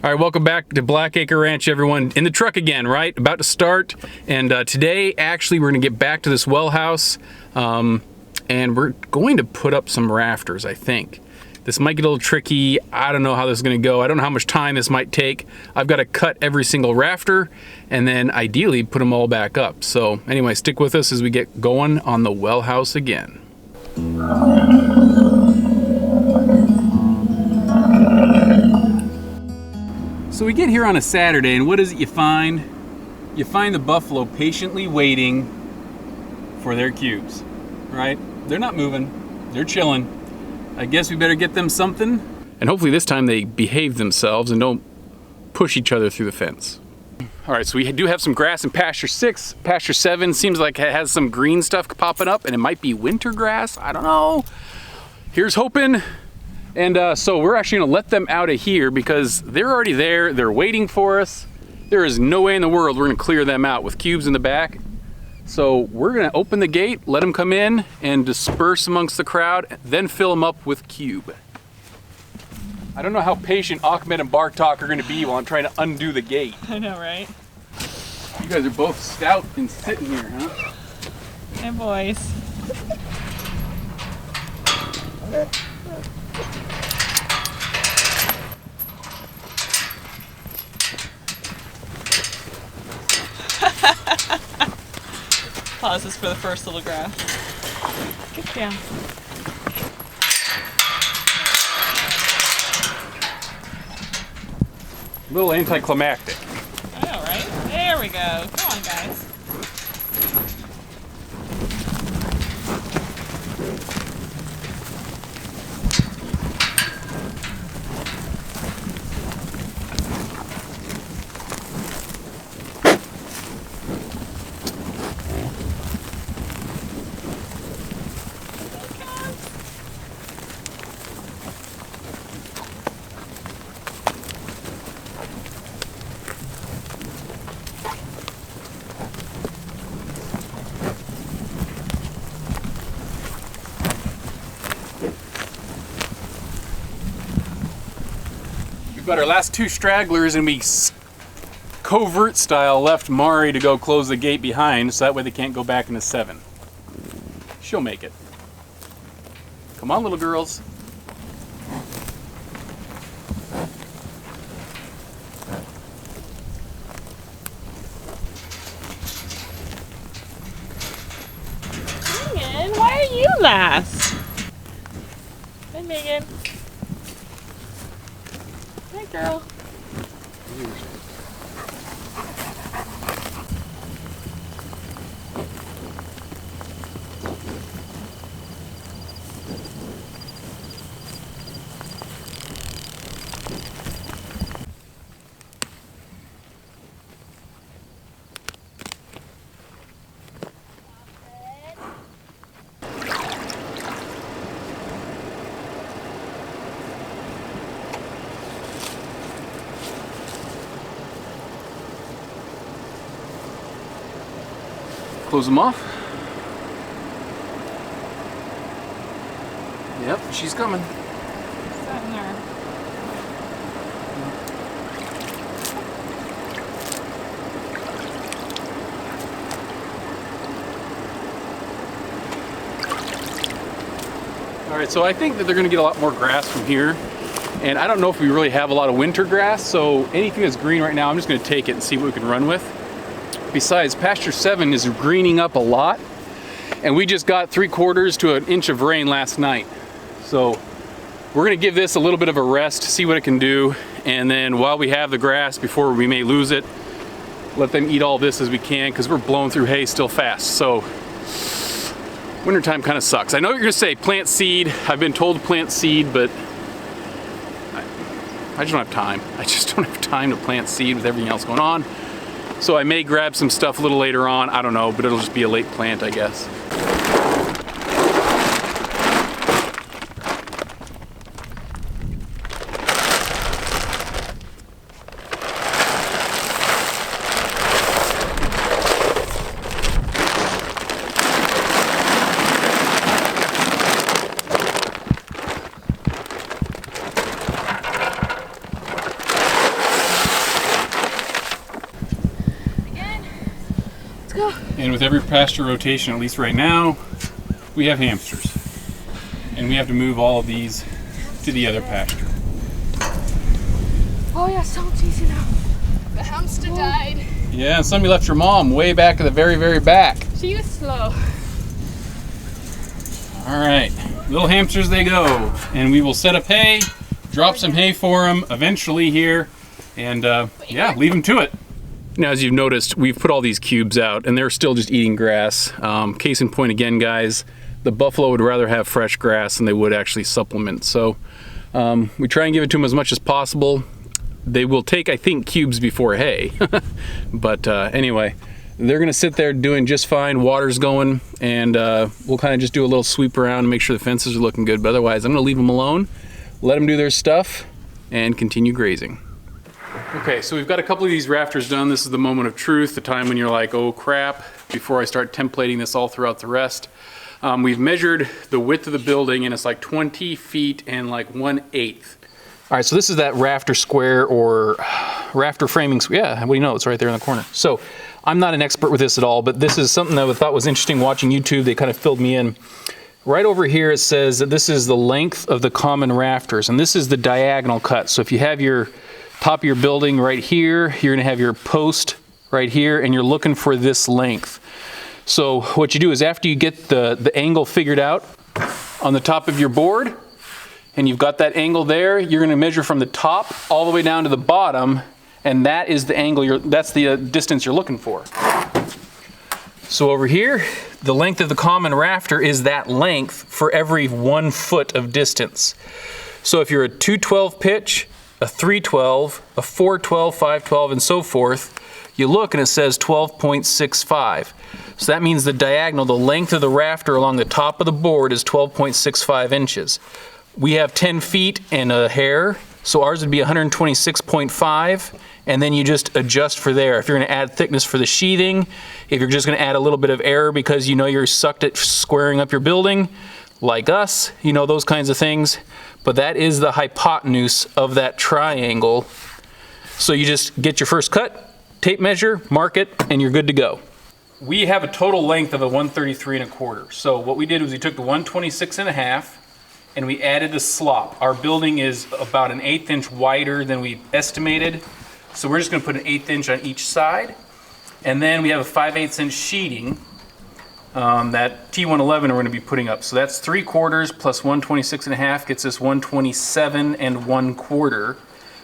All right, welcome back to Blackacre Ranch, everyone. In the truck again, right? About to start. And today, actually, we're gonna get back to this well house. And we're going to put up some rafters, I think. This might get a little tricky. I don't know how this is gonna go. I don't know how much time this might take. I've got to cut every single rafter and then ideally put them all back up. So anyway, stick with us as we get going on the well house again. So we get here on a Saturday, and what is it you find? You find the buffalo patiently waiting for their cubes, right? They're not moving, they're chilling. I guess we better get them something. And hopefully this time they behave themselves and don't push each other through the fence. All right, so we do have some grass in pasture 6. Pasture 7 seems like it has some green stuff popping up, and it might be winter grass, I don't know. Here's hoping. And so we're actually gonna let them out of here because they're already there, they're waiting for us. There is no way in the world we're gonna clear them out with cubes in the back. So we're gonna open the gate, let them come in and disperse amongst the crowd, then fill them up with cube. I don't know how patient Ahmed and Bartok are gonna be while I'm trying to undo the gate. I know, right? You guys are both stout and sitting here, huh? Hey, boys. Pauses for the first little grass. Get down. A little anticlimactic. I know, right? There we go. Come on, guys. We've got our last 2 stragglers, and we covert style left Mari to go close the gate behind so that way they can't go back into 7. She'll make it. Come on, little girls. Megan, why are you last? Hey, Megan. Hi, girl. Close them off. Yep, she's coming. Sitting there. All right, so I think that they're gonna get a lot more grass from here. And I don't know if we really have a lot of winter grass, so anything that's green right now, I'm just gonna take it and see what we can run with. Besides, pasture 7 is greening up a lot, and we just got 3/4 to an inch of rain last night. So we're gonna give this a little bit of a rest, see what it can do, and then while we have the grass, before we may lose it, let them eat all this as we can, because we're blowing through hay still fast. So wintertime kind of sucks. I know you're gonna say plant seed. I've been told to plant seed, but I just don't have time. I just don't have time to plant seed with everything else going on. So I may grab some stuff a little later on, I don't know, but it'll just be a late plant, I guess. Let's go. And with every pasture rotation, at least right now, we have hamsters. And we have to move all of these to the other pasture. Oh yeah, someone's easy now. The hamster died. Yeah, and some of you left your mom way back at the very, very back. She was slow. All right, little hamsters they go. And we will set up hay, drop some hay for them eventually here, and yeah, leave them to it. Now, as you've noticed, we've put all these cubes out and they're still just eating grass. Case in point again, guys, the buffalo would rather have fresh grass than they would actually supplement. So we try and give it to them as much as possible. They will take, I think, cubes before hay. But anyway, they're gonna sit there doing just fine. Water's going, and we'll kind of just do a little sweep around and make sure the fences are looking good. But otherwise, I'm gonna leave them alone, let them do their stuff, and continue grazing. Okay, so we've got a couple of these rafters done. This is the moment of truth, the time when you're like, oh crap, before I start templating this all throughout the rest. We've measured the width of the building, and it's like 20 feet and like 1/8. All right, so this is that rafter square or rafter framing. Yeah, what do you know? It's right there in the corner. So I'm not an expert with this at all, but this is something that I thought was interesting watching YouTube. They kind of filled me in. Right over here, it says that this is the length of the common rafters, and this is the diagonal cut. So if you have your top of your building right here, you're gonna have your post right here, and you're looking for this length. So what you do is after you get the angle figured out on the top of your board, and you've got that angle there, you're gonna measure from the top all the way down to the bottom, and that is the angle, that's the distance you're looking for. So over here, the length of the common rafter is that length for every 1 foot of distance. So if you're a 212 pitch, a 312, a 412, 512, and so forth, you look and it says 12.65. So that means the diagonal, the length of the rafter along the top of the board is 12.65 inches. We have 10 feet and a hair, so ours would be 126.5, and then you just adjust for there. If you're gonna add thickness for the sheathing, if you're just gonna add a little bit of error because you know you're sucked at squaring up your building, like us, you know, those kinds of things. But that is the hypotenuse of that triangle. So you just get your first cut, tape measure, mark it, and you're good to go. We have a total length of a 133 1/4. So what we did was we took the 126 1/2 and we added the slop. Our building is about an 1/8 inch wider than we estimated. So we're just gonna put an 1/8 inch on each side. And then we have a 5/8 inch sheeting that T111 we're gonna be putting up. So that's 3/4 plus 126 1/2 gets us 127 1/4.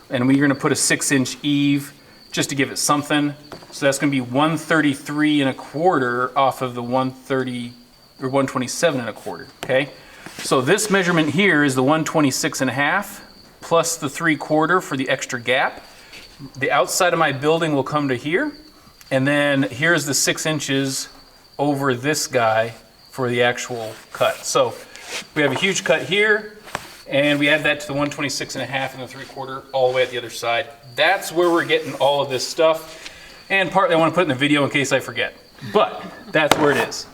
And we're gonna put a 6-inch eave just to give it something. So that's gonna be 133 1/4 off of the 130 or 127 1/4, okay? So this measurement here is the 126 1/2 plus the 3/4 for the extra gap. The outside of my building will come to here, and then here's the 6 inches over this guy for the actual cut. So we have a huge cut here, and we add that to the 126 1/2 and the 3/4 all the way at the other side. That's where we're getting all of this stuff, and partly I want to put in the video in case I forget, but that's where it is.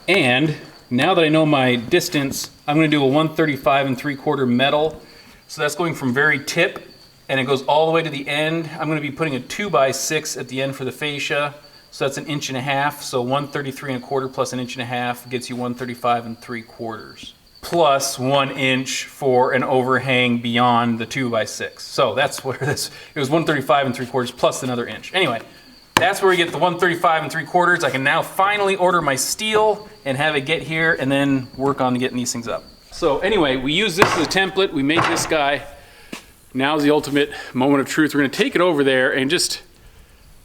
And now that I know my distance, I'm going to do a 135 3/4 metal. So that's going from very tip, and it goes all the way to the end. I'm going to be putting a 2x6 at the end for the fascia. So that's 1.5 inches. So 133 1/4 plus 1.5 inches gets you 135 3/4. Plus 1 inch for an overhang beyond the 2x6. So that's where this, it was 135 3/4 plus another inch. Anyway, that's where we get the 135 3/4. I can now finally order my steel and have it get here and then work on getting these things up. So anyway, we use this as a template. We make this guy. Now's the ultimate moment of truth. We're gonna take it over there and just,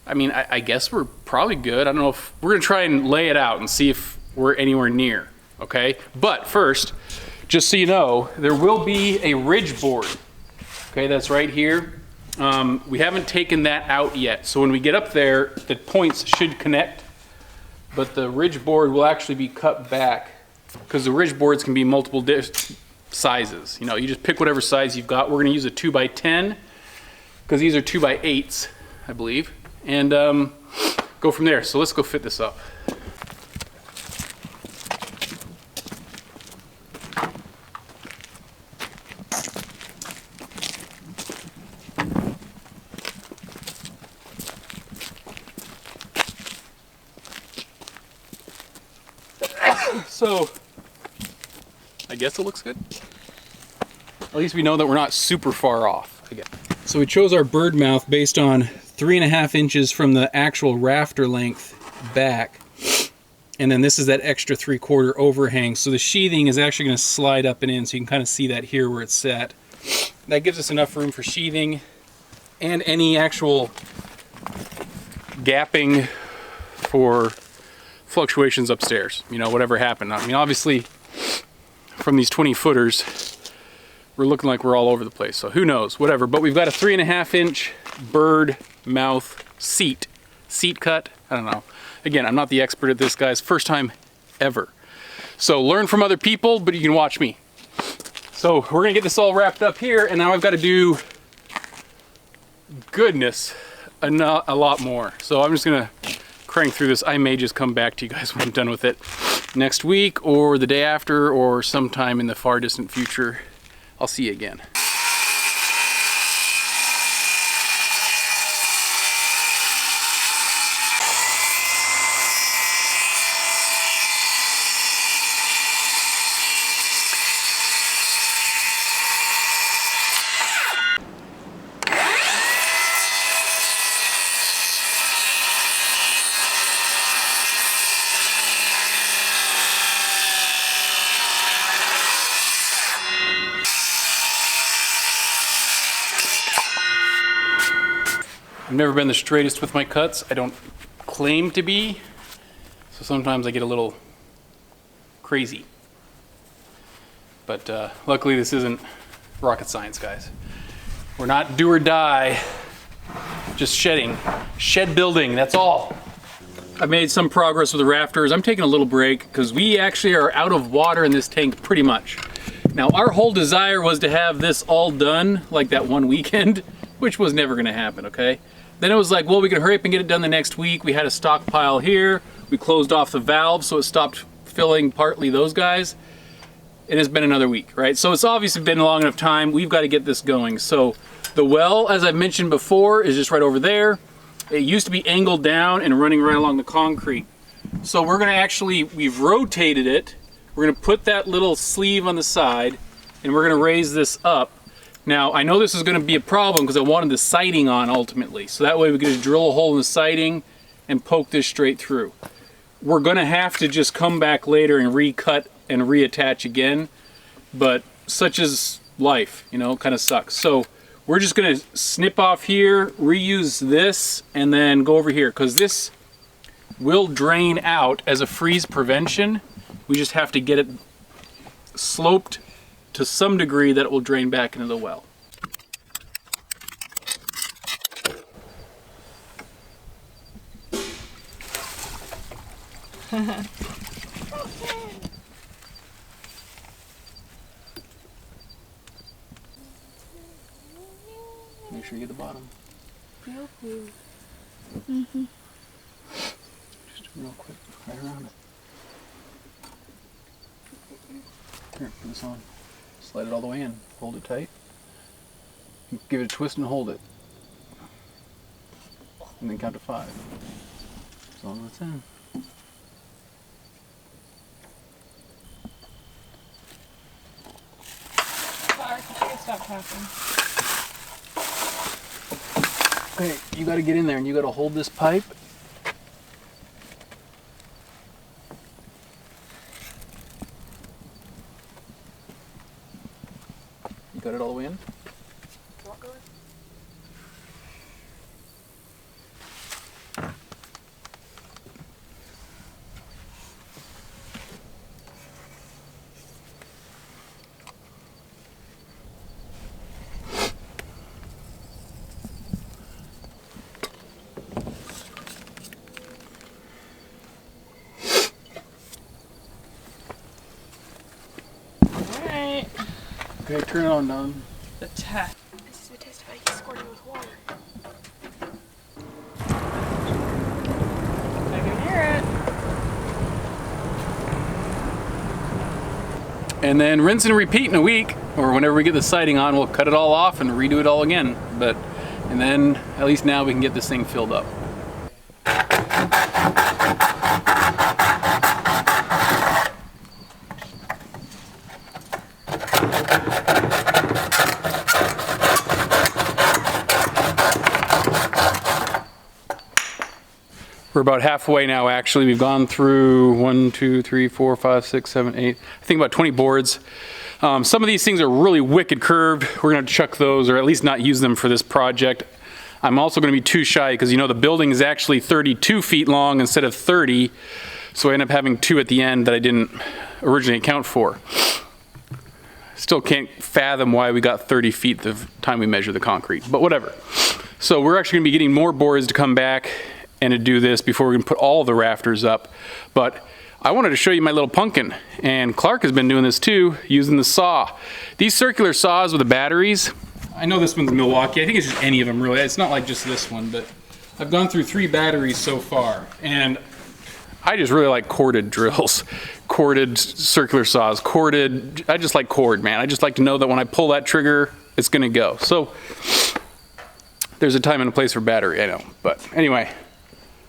I mean, I guess we're probably good. I don't know if, we're gonna try and lay it out and see if we're anywhere near, okay? But first, just so you know, there will be a ridge board, okay? That's right here. We haven't taken that out yet. So when we get up there, the points should connect, but the ridge board will actually be cut back because the ridge boards can be multiple sizes. You know, you just pick whatever size you've got. We're gonna use a 2x10 because these are 2x8s, I believe, and go from there. So let's go fit this up. So I guess it looks good. At least we know that we're not super far off again. So we chose our bird mouth based on 3.5 inches from the actual rafter length back. And then this is that extra 3/4 overhang. So the sheathing is actually going to slide up and in, so you can kind of see that here where it's set. That gives us enough room for sheathing and any actual gapping for fluctuations upstairs. You know, whatever happened. I mean, obviously, from these 20-footers, we're looking like we're all over the place. So who knows, whatever. But we've got a 3.5 inch bird mouth seat cut. I don't know. Again, I'm not the expert at this, guys. First time ever. So learn from other people, but you can watch me. So we're gonna get this all wrapped up here, and now I've got to do, goodness, a lot more. So I'm just gonna crank through this. I may just come back to you guys when I'm done with it next week or the day after or sometime in the far distant future. I'll see you again. I've never been the straightest with my cuts. I don't claim to be, so sometimes I get a little crazy. But luckily this isn't rocket science, guys. We're not do or die, just shedding. Shed building, that's all. I've made some progress with the rafters. I'm taking a little break because we actually are out of water in this tank pretty much. Now our whole desire was to have this all done like that one weekend, which was never gonna happen, okay? Then it was like, well, we can hurry up and get it done the next week. We had a stockpile here. We closed off the valve so it stopped filling partly those guys. And it's been another week, right? So it's obviously been a long enough time. We've got to get this going. So the well, as I mentioned before, is just right over there. It used to be angled down and running right along the concrete. So we're gonna actually, we've rotated it. We're gonna put that little sleeve on the side and we're gonna raise this up. Now, I know this is gonna be a problem because I wanted the siding on ultimately. So that way we can just drill a hole in the siding and poke this straight through. We're gonna have to just come back later and recut and reattach again, but such is life, you know, kind of sucks. So we're just gonna snip off here, reuse this, and then go over here because this will drain out as a freeze prevention. We just have to get it sloped to some degree that it will drain back into the well. Make sure you get the bottom. Mm-hmm. Just real quick, right around it. Here, put this on. Slide it all the way in. Hold it tight. Give it a twist and hold it. And then count to 5. As long as it's in. Sorry, I stop tapping. Okay, you gotta get in there and you gotta hold this pipe. You got it all the way in? Alright. Okay, turn it on, Don. The tap. This is a test if I can squirt it with water. I can hear it. And then rinse and repeat in a week, or whenever we get the siding on, we'll cut it all off and redo it all again. And then at least now we can get this thing filled up. We're about halfway now, actually. We've gone through 1, 2, 3, 4, 5, 6, 7, 8, I think about 20 boards. Some of these things are really wicked curved. We're gonna chuck those, or at least not use them for this project. I'm also gonna be too shy because, you know, the building is actually 32 feet long instead of 30. So I end up having 2 at the end that I didn't originally account for. Still can't fathom why we got 30 feet the time we measured the concrete, but whatever. So we're actually gonna be getting more boards to come back and to do this before we can put all the rafters up. But I wanted to show you my little pumpkin, and Clark has been doing this too, using the saw. These circular saws with the batteries, I know this one's Milwaukee, I think it's just any of them really, it's not like just this one, but I've gone through 3 batteries so far, and I just really like corded drills, corded circular saws, corded, I just like cord, man. I just like to know that when I pull that trigger, it's gonna go. So there's a time and a place for battery, I know, but anyway.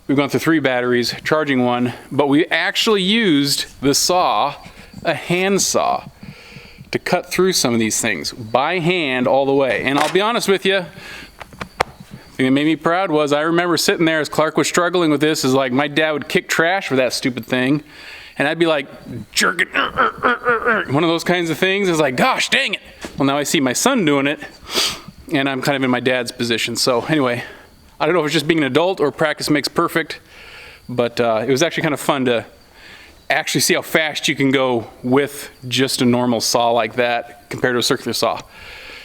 We've gone through 3 batteries, charging 1, but we actually used the saw, a hand saw, to cut through some of these things by hand all the way. And I'll be honest with you, the thing that made me proud was I remember sitting there as Clark was struggling with this, is like my dad would kick trash for that stupid thing, and I'd be like jerking, one of those kinds of things. It's like, gosh dang it. Well, now I see my son doing it, and I'm kind of in my dad's position. So anyway, I don't know if it's just being an adult or practice makes perfect, but it was actually kind of fun to actually see how fast you can go with just a normal saw like that compared to a circular saw.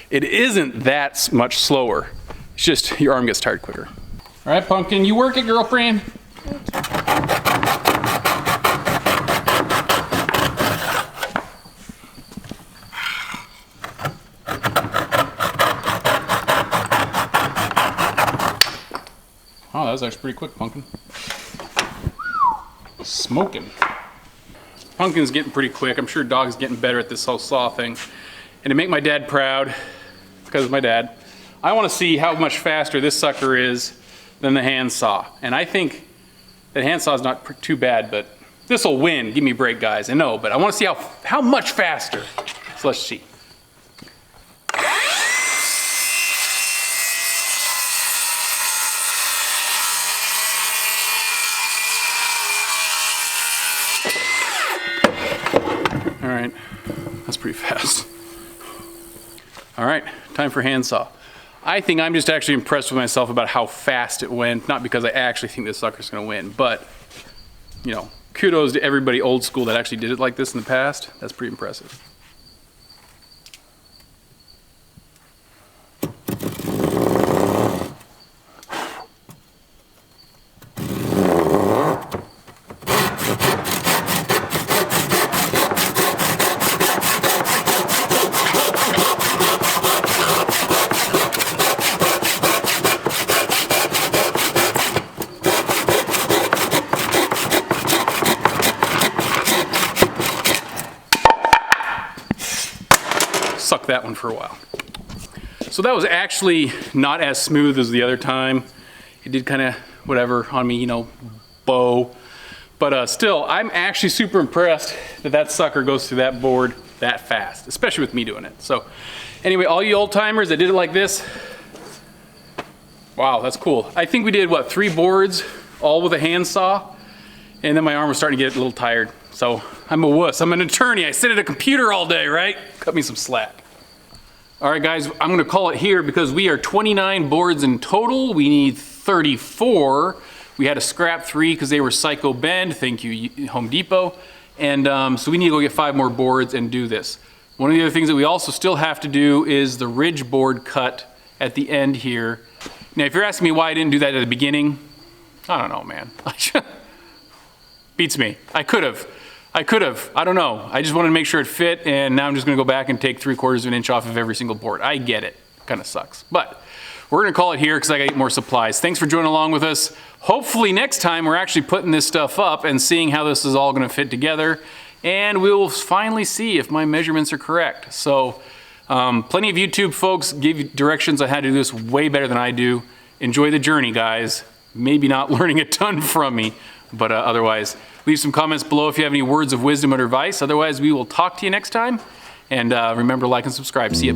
It isn't that much slower. It's just your arm gets tired quicker. All right, Pumpkin, you work it, girlfriend. Oh, that was actually pretty quick, Pumpkin. Smoking. Pumpkin's getting pretty quick. I'm sure Dog's getting better at this whole saw thing. And to make my dad proud, because of my dad, I want to see how much faster this sucker is than the hand saw. And I think the hand saw is not too bad, but this will win. Give me a break, guys. I know, but I want to see how much faster. So let's see. All right, that's pretty fast. All right, time for handsaw. I think I'm just actually impressed with myself about how fast it went, not because I actually think this sucker's gonna win, but, you know, kudos to everybody old school that actually did it like this in the past. That's pretty impressive. Suck that one for a while. So that was actually not as smooth as the other time. It did kind of whatever on me, you know, bow. But still, I'm actually super impressed that that sucker goes through that board that fast, especially with me doing it. So anyway, all you old timers that did it like this, wow, that's cool. I think we did, what, 3 boards, all with a handsaw, and then my arm was starting to get a little tired. So I'm a wuss, I'm an attorney, I sit at a computer all day, right? Cut me some slack. All right, guys, I'm gonna call it here because we are 29 boards in total. We need 34. We had to scrap 3 because they were Psycho Bend. Thank you, Home Depot. And so we need to go get 5 more boards and do this. One of the other things that we also still have to do is the ridge board cut at the end here. Now, if you're asking me why I didn't do that at the beginning, I don't know, man. Beats me. I could have. I don't know. I just wanted to make sure it fit, and now I'm just gonna go back and take 3/4 of an inch off of every single board. I get it. Kind of sucks. But we're gonna call it here because I gotta get more supplies. Thanks for joining along with us. Hopefully next time we're actually putting this stuff up and seeing how this is all gonna fit together, and we'll finally see if my measurements are correct. So plenty of YouTube folks give directions on how to do this way better than I do. Enjoy the journey, guys. Maybe not learning a ton from me, but otherwise, leave some comments below if you have any words of wisdom or advice. Otherwise, we will talk to you next time. And remember to like and subscribe. See ya.